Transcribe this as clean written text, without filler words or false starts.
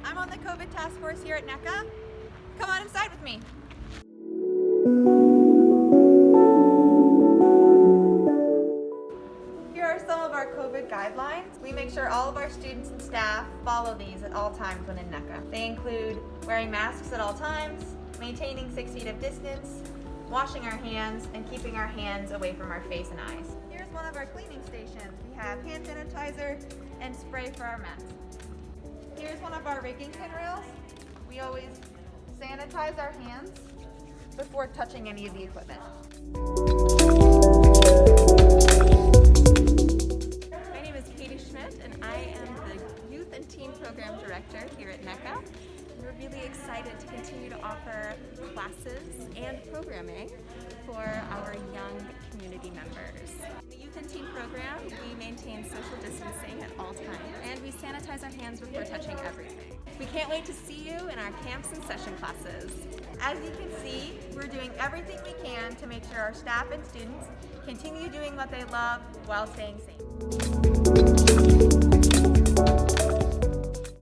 I'm on the COVID task force here at NECCA. Come on inside with me. Here are some of our COVID guidelines. We make sure all of our students and staff follow these at all times when in NECCA. They include wearing masks at all times, maintaining 6 feet of distance, washing our hands, and keeping our hands away from our face and eyes. Here's one of our cleaning stations. We have hand sanitizer and spray for our mats. Here's one of our rigging pin reels. We always sanitize our hands before touching any of the equipment. My name is Katie Schmidt and I am the Youth and Teen Program Director here at NECCA. We're really excited to continue to offer classes and programming for our young community members. In the Youth and Teen Program, we maintain social distancing at all times and we sanitize our hands before touching everything. We can't wait to see you in our camps and session classes. As you can see, we're doing everything we can to make sure our staff and students continue doing what they love while staying safe.